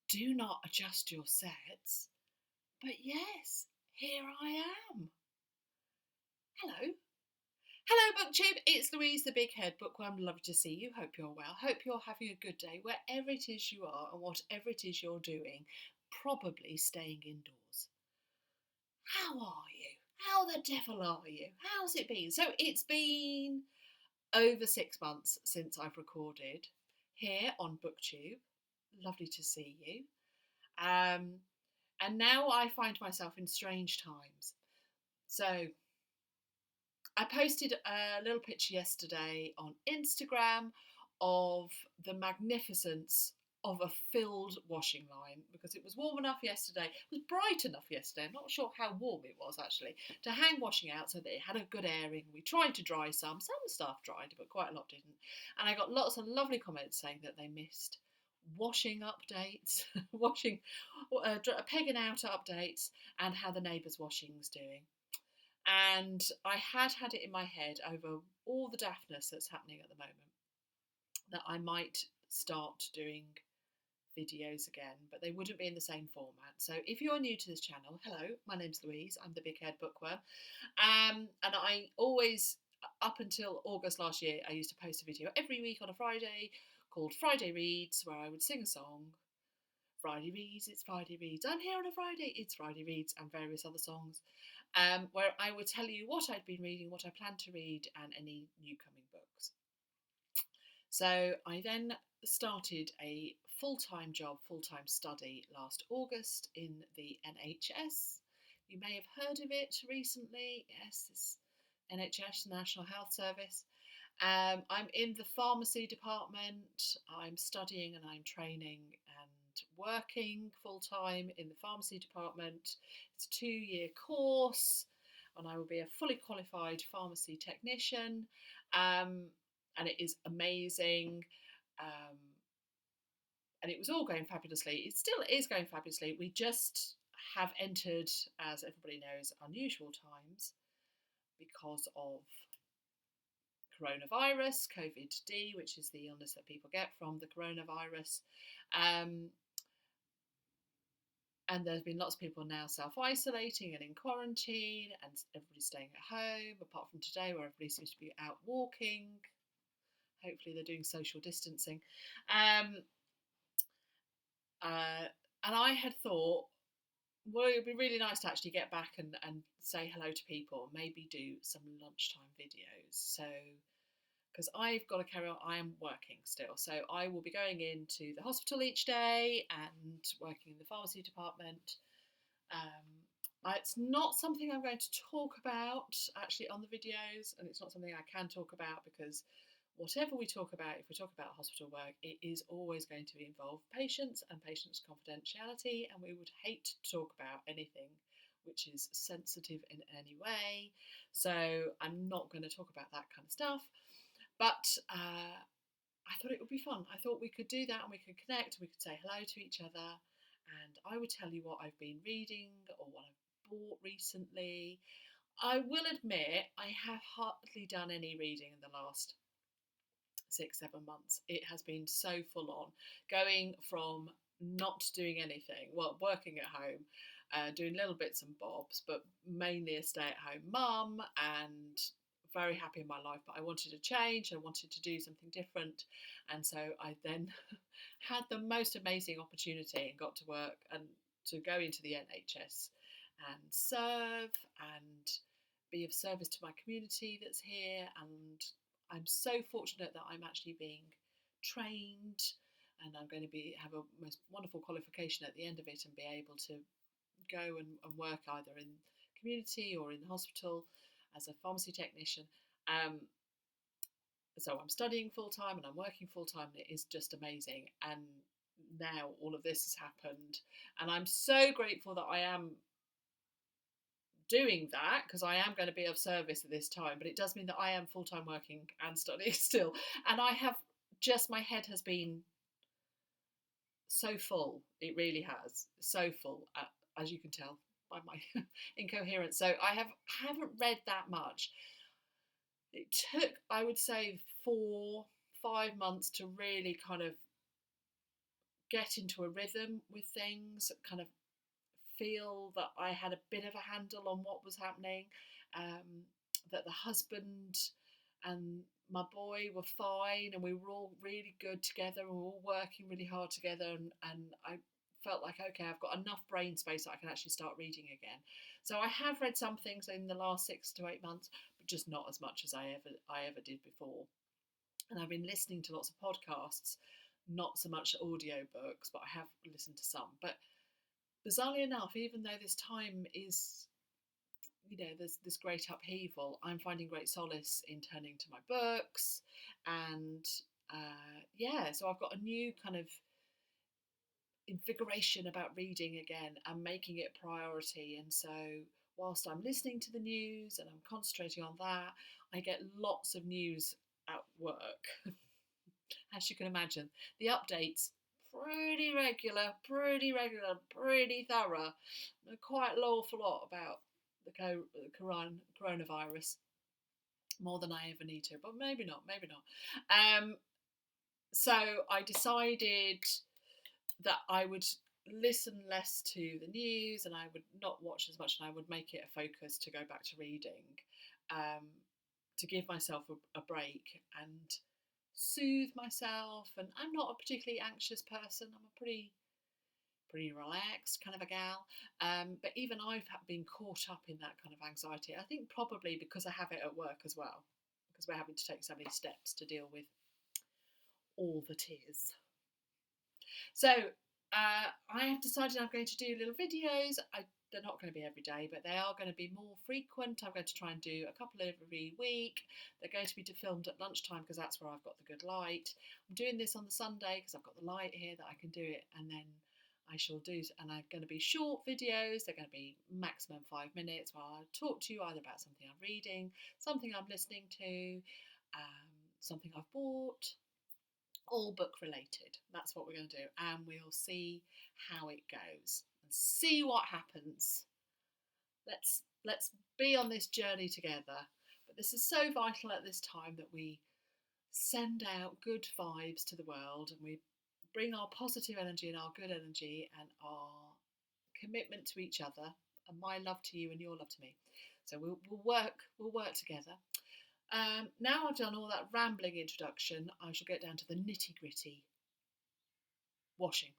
do not adjust your sets. But yes, here I am. Hello. Hello, BookTube. It's Louise, the big head bookworm. Lovely to see you. Hope you're well. Hope you're having a good day wherever it is you are and whatever it is you're doing. Probably staying indoors. How are you? How the devil are you? How's it been? So it's been over 6 months since I've recorded here on BookTube. Lovely to see you. And now I find myself in strange times. So I posted a little picture yesterday on Instagram of the magnificence of a filled washing line because it was warm enough yesterday. It was bright enough yesterday. I'm not sure how warm it was actually to hang washing out so that it had a good airing. We tried to dry some stuff dried, but quite a lot didn't. And I got lots of lovely comments saying that they missed washing updates, pegging out updates, and how the neighbours' washing's doing. And I had it in my head over all the daftness that's happening at the moment that I might start doing videos again, but they wouldn't be in the same format. So if you're new to this channel, hello, my name's Louise, I'm the big head bookworm, and I always, up until August last year, I used to post a video every week on a Friday called Friday Reads, where I would sing a song. Friday Reads, it's Friday Reads, I'm here on a Friday, it's Friday Reads, and various other songs, where I would tell you what I'd been reading, what I planned to read, and any new coming books. So I then started a full-time job, full-time study last August in the NHS. You may have heard of it recently. Yes, it's NHS, National Health Service. I'm in the pharmacy department. I'm studying and I'm training and working full-time in the pharmacy department. It's a 2-year course and I will be a fully qualified pharmacy technician, and it is amazing, and it was all going fabulously. It still is going fabulously. We just have entered, as everybody knows, unusual times because of coronavirus, COVID-D, which is the illness that people get from the coronavirus. And there's been lots of people now self-isolating and in quarantine, and everybody's staying at home, apart from today where everybody seems to be out walking. Hopefully they're doing social distancing. And I had thought, well, it would be really nice to actually get back and say hello to people, maybe do some lunchtime videos. So, because I've got to carry on, I am working still. So I will be going into the hospital each day and working in the pharmacy department. It's not something I'm going to talk about actually on the videos, and it's not something I can talk about because whatever we talk about, if we talk about hospital work, it is always going to involve patients and patients' confidentiality, and we would hate to talk about anything which is sensitive in any way. So I'm not going to talk about that kind of stuff. But I thought it would be fun. I thought we could do that and we could connect, we could say hello to each other, and I would tell you what I've been reading or what I've bought recently. I will admit I have hardly done any reading in the last 6-7 months. It has been so full on, going from not doing anything, well, working at home, doing little bits and bobs, but mainly a stay-at-home mum and very happy in my life, but I wanted to change. I wanted to do something different, and so I then had the most amazing opportunity and got to work and to go into the NHS and serve and be of service to my community that's here. And I'm so fortunate that I'm actually being trained, and I'm going to have a most wonderful qualification at the end of it and be able to go and work either in community or in the hospital as a pharmacy technician. So I'm studying full-time and I'm working full-time, and it is just amazing. And now all of this has happened, and I'm so grateful that I am doing that, because I am going to be of service at this time, but it does mean that I am full-time working and studying still, and I have just, my head has been so full. It really has, so full, as you can tell by my incoherence. So I haven't read that much. It took, I would say, 4-5 months to really kind of get into a rhythm with things, kind of feel that I had a bit of a handle on what was happening, that the husband and my boy were fine, and we were all really good together, and we were all working really hard together, and I felt like, okay, I've got enough brain space that I can actually start reading again. So I have read some things in the last 6 to 8 months, but just not as much as I ever did before. And I've been listening to lots of podcasts, not so much audio books, but I have listened to some. But bizarrely enough, even though this time is, there's this great upheaval, I'm finding great solace in turning to my books. And so I've got a new kind of invigoration about reading again and making it a priority. And so whilst I'm listening to the news and I'm concentrating on that, I get lots of news at work. As you can imagine, the updates pretty regular, pretty thorough. Quite an awful lot about the coronavirus, more than I ever need to, but maybe not. So I decided that I would listen less to the news, and I would not watch as much, and I would make it a focus to go back to reading, to give myself a break and soothe myself. And I'm not a particularly anxious person. I'm a pretty relaxed kind of a gal, but even I've been caught up in that kind of anxiety. I think probably because I have it at work as well, because we're having to take so many steps to deal with all that is. So I have decided I'm going to do little videos. They're not going to be every day, but they are going to be more frequent. I'm going to try and do a couple every week. They're going to be filmed at lunchtime because that's where I've got the good light. I'm doing this on the Sunday because I've got the light here that I can do it, and then I shall do, and they're going to be short videos. They're going to be maximum 5 minutes where I'll talk to you either about something I'm reading, something I'm listening to, something I've bought, all book related. That's what we're going to do, and we'll see how it goes and see what happens. Let's be on this journey together. But this is so vital at this time that we send out good vibes to the world, and we bring our positive energy and our good energy and our commitment to each other, and my love to you and your love to me. So we'll work together. Now I've done all that rambling introduction, I shall get down to the nitty-gritty. Washing.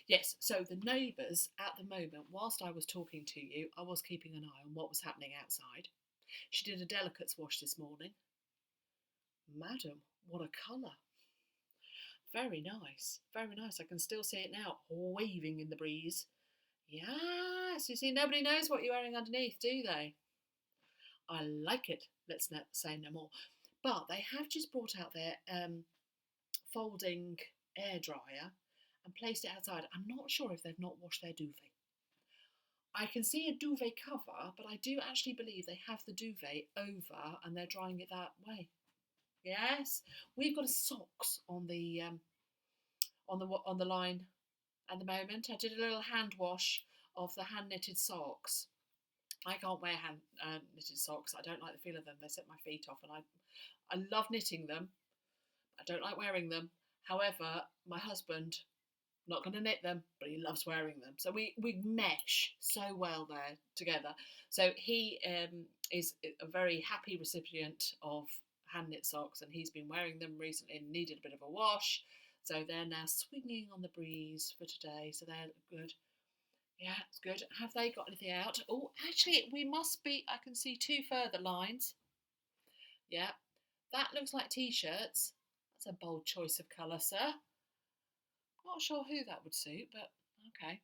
Yes, so the neighbours at the moment, whilst I was talking to you, I was keeping an eye on what was happening outside. She did a delicates wash this morning. Madam, what a colour. Very nice, very nice. I can still see it now, waving in the breeze. Yes, you see, nobody knows what you're wearing underneath, do they? I like it. Let's not say no more. But they have just brought out their folding air dryer and placed it outside. I'm not sure if they've not washed their duvet. I can see a duvet cover, but I do actually believe they have the duvet over and they're drying it that way. Yes, we've got a socks on the line at the moment. I did a little hand wash of the hand knitted socks. I can't wear hand knitted socks. I don't like the feel of them. They set my feet off, and I love knitting them. I don't like wearing them. However, my husband, not going to knit them, but he loves wearing them. So we mesh so well there together. So he is a very happy recipient of hand knit socks, and he's been wearing them recently and needed a bit of a wash. So they're now swinging on the breeze for today. So they're good. Yeah, it's good. Have they got anything out? Oh, actually, we must be. I can see 2 further lines. Yeah, that looks like t-shirts. That's a bold choice of colour, sir. Not sure who that would suit, but okay,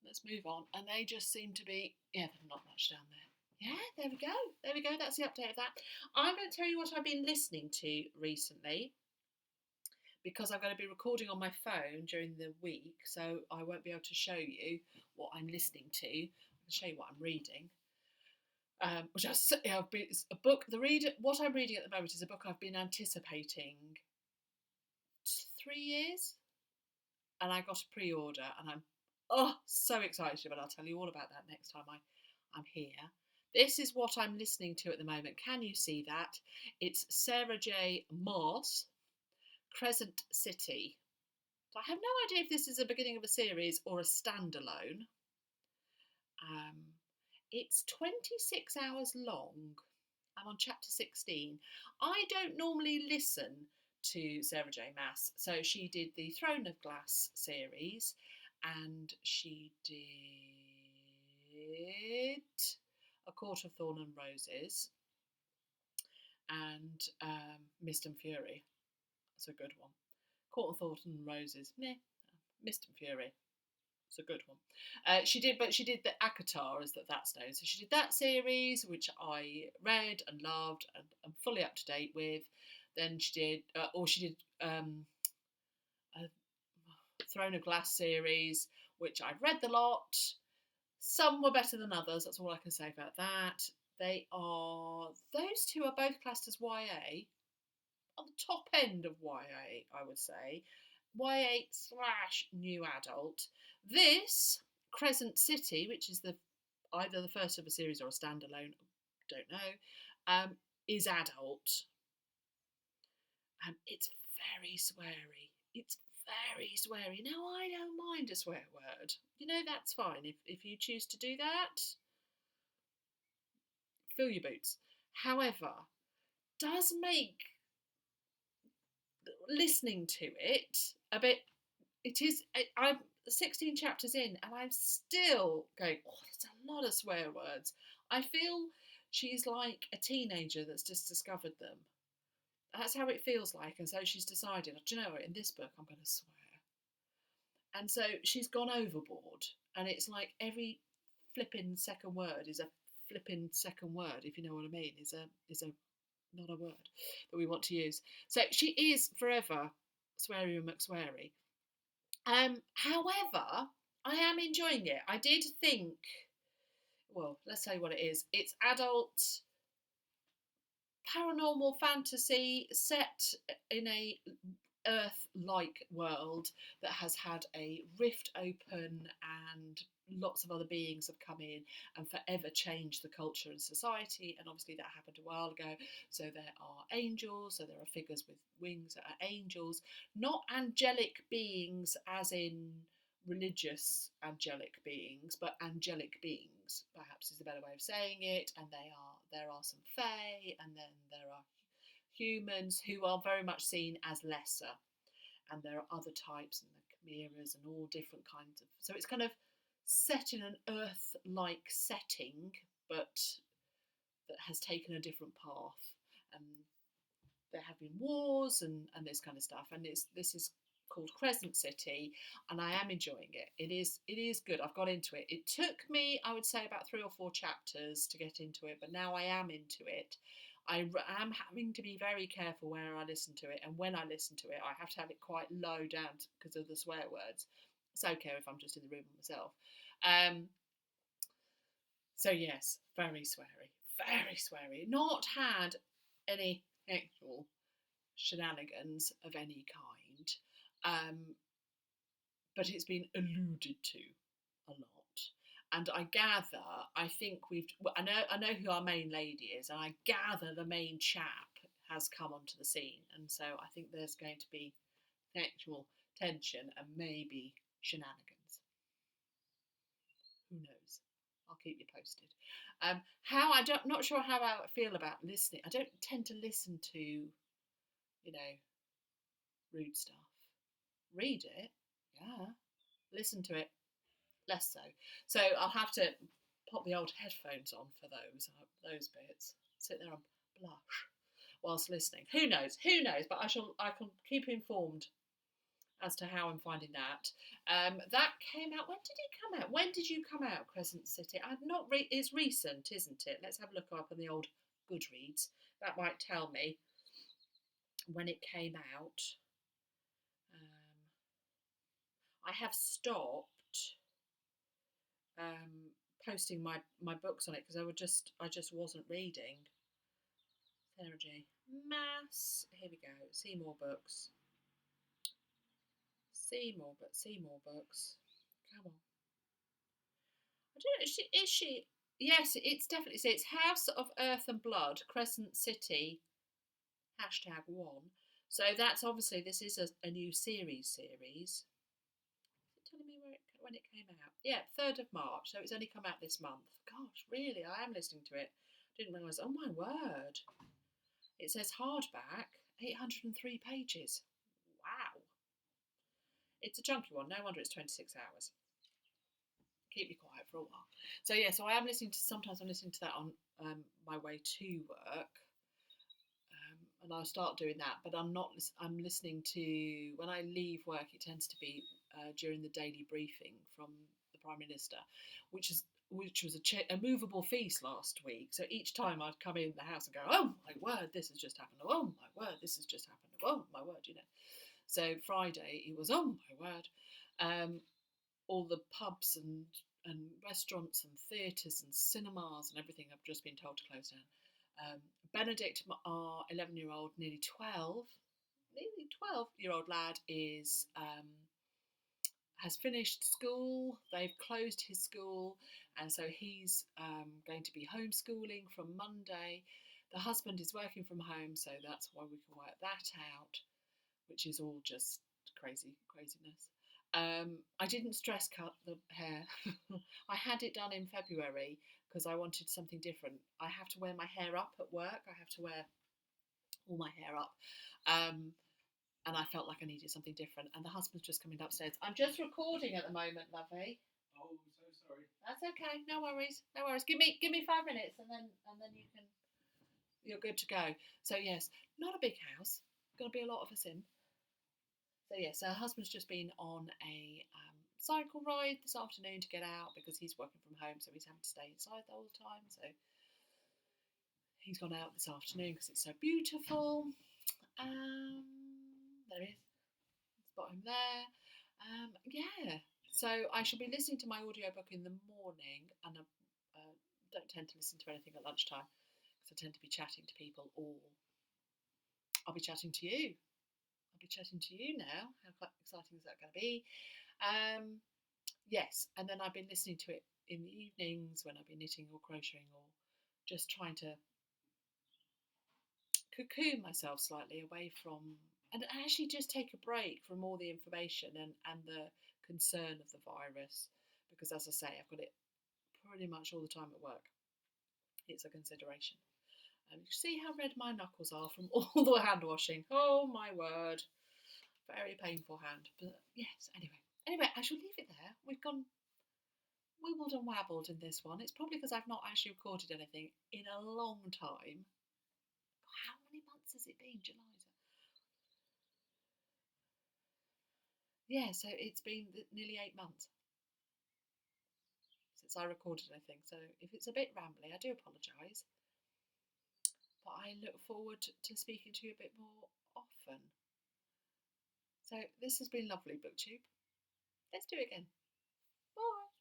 let's move on. And they just seem to be, yeah, there's not much down there. Yeah, there we go. There we go. That's the update of that. I'm going to tell you what I've been listening to recently, because I'm going to be recording on my phone during the week, so I won't be able to show you what I'm listening to. I can show you what I'm reading. Which it's a book. What I'm reading at the moment is a book I've been anticipating 3 years, and I got a pre-order, and I'm so excited. But I'll tell you all about that next time I'm here. This is what I'm listening to at the moment. Can you see that? It's Sarah J. Maas, Crescent City. So I have no idea if this is the beginning of a series or a standalone. It's 26 hours long. I'm on chapter 16. I don't normally listen to Sarah J. Maas. So she did the Throne of Glass series, and she did A Court of Thorn and Roses, and Mist and Fury. That's a good one. Court of Thorn and Roses, meh. Mist and Fury, it's a good one. She did the ACOTAR, as that's known. So she did that series, which I read and loved and I'm fully up to date with. Then she did a Throne of Glass series, which I've read the lot. Some were better than others. That's all I can say about that. Those two are both classed as YA, on the top end of YA, I would say. YA/new adult. This Crescent City, which is either the first of a series or a standalone, don't know, is adult. It's very sweary. It's very sweary. Now, I don't mind a swear word. That's fine. If you choose to do that, fill your boots. However, does make listening to it a bit. I'm 16 chapters in and I'm still going, oh, there's a lot of swear words. I feel she's like a teenager that's just discovered them. That's how it feels like. And so she's decided, do you know what, in this book I'm going to swear. And so she's gone overboard. And it's like every flipping second word is a flipping second word, if you know what I mean, is a not a word that we want to use. So she is forever sweary and McSweary. However, I am enjoying it. I did think, well, let's say what it is. It's adult paranormal fantasy set in a Earth-like world that has had a rift open and lots of other beings have come in and forever changed the culture and society, and obviously that happened a while ago. So there are angels, so there are figures with wings that are angels, not angelic beings as in religious angelic beings, but angelic beings, perhaps is a better way of saying it. And there are some fae, and then there are humans who are very much seen as lesser, and there are other types, and the chimeras and all different kinds of. So it's kind of set in an Earth-like setting, but that has taken a different path. And there have been wars and this kind of stuff. And this is called Crescent City, and I am enjoying it. It is good. I've got into it. It took me, I would say, about 3 or 4 chapters to get into it, but now I am into it. I am having to be very careful where I listen to it, and when I listen to it, I have to have it quite low down because of the swear words. It's okay if I'm just in the room myself. So yes, very sweary. Not had any actual shenanigans of any kind, but it's been alluded to a lot. And I think I know who our main lady is, and I gather the main chap has come onto the scene, and so I think there's going to be actual tension and maybe shenanigans. Who knows? I'll keep you posted. Not sure how I feel about listening. I don't tend to listen to, rude stuff. Read it, yeah. Listen to it, less so. So I'll have to pop the old headphones on for those bits. Sit there and blush whilst listening. Who knows? But I can keep informed as to how I'm finding that. That came out. When did it come out? When did you come out, Crescent City? It's recent, isn't it? Let's have a look up on the old Goodreads. That might tell me when it came out. I have stopped posting my books on it because I just wasn't reading. Sarah J. Maas. Here we go. See more books. See more books. Come on. I don't know. Is she? Yes, it's definitely. It's House of Earth and Blood, Crescent City. #1. So that's obviously, this is a new series. Is it telling me when it came out? Yeah, 3rd of March. So it's only come out this month. Gosh, really? I am listening to it. Didn't realise. Oh my word! It says hardback, 803 pages. Wow. It's a chunky one. No wonder it's 26 hours. Keep you quiet for a while. So yeah, so I am listening to. Sometimes I'm listening to that on my way to work, and I'll start doing that. But I'm not. I'm listening to when I leave work. It tends to be during the daily briefing from the Prime Minister, which was a movable feast last week. So each time I'd come in the house and go, "Oh my word, this has just happened! Oh my word, this has just happened! Oh my word," you know. So Friday it was, "Oh my word." All the pubs and restaurants and theatres and cinemas and everything have just been told to close down. Benedict, our 11-year-old, nearly 12-year-old lad, has finished school. They've closed his school, and so he's going to be homeschooling from Monday. The husband is working from home, so that's why we can work that out, which is all just craziness. I didn't stress cut the hair. I had it done in February because I wanted something different. I have to wear my hair up at work. I have to wear all my hair up. And I felt like I needed something different. And the husband's just coming upstairs. I'm just recording at the moment, lovey. Oh, so sorry. That's okay. No worries. No worries. Give me 5 minutes, and then you're good to go. So yes, not a big house. Going to be a lot of us in. So yes, her husband's just been on a cycle ride this afternoon to get out because he's working from home, so he's having to stay inside the whole time. So he's gone out this afternoon because it's so beautiful. There he is. Spot him there. Yeah. So I shall be listening to my audiobook in the morning, and I don't tend to listen to anything at lunchtime because I tend to be chatting to people, or I'll be chatting to you. I'll be chatting to you now. How exciting is that going to be? Yes, and then I've been listening to it in the evenings when I've been knitting or crocheting or just trying to cocoon myself slightly away from, and actually just take a break from all the information and the concern of the virus, because as I say, I've got it pretty much all the time at work. It's a consideration. And you see how red my knuckles are from all the hand washing. Oh my word. Very painful hand. But yes, anyway, I shall leave it there. We've gone wibbled and wabbled in this one. It's probably because I've not actually recorded anything in a long time. How many months has it been? July. Yeah, so it's been nearly 8 months since I recorded anything. So if it's a bit rambly, I do apologise. But I look forward to speaking to you a bit more often. So this has been lovely, BookTube. Let's do it again. Bye.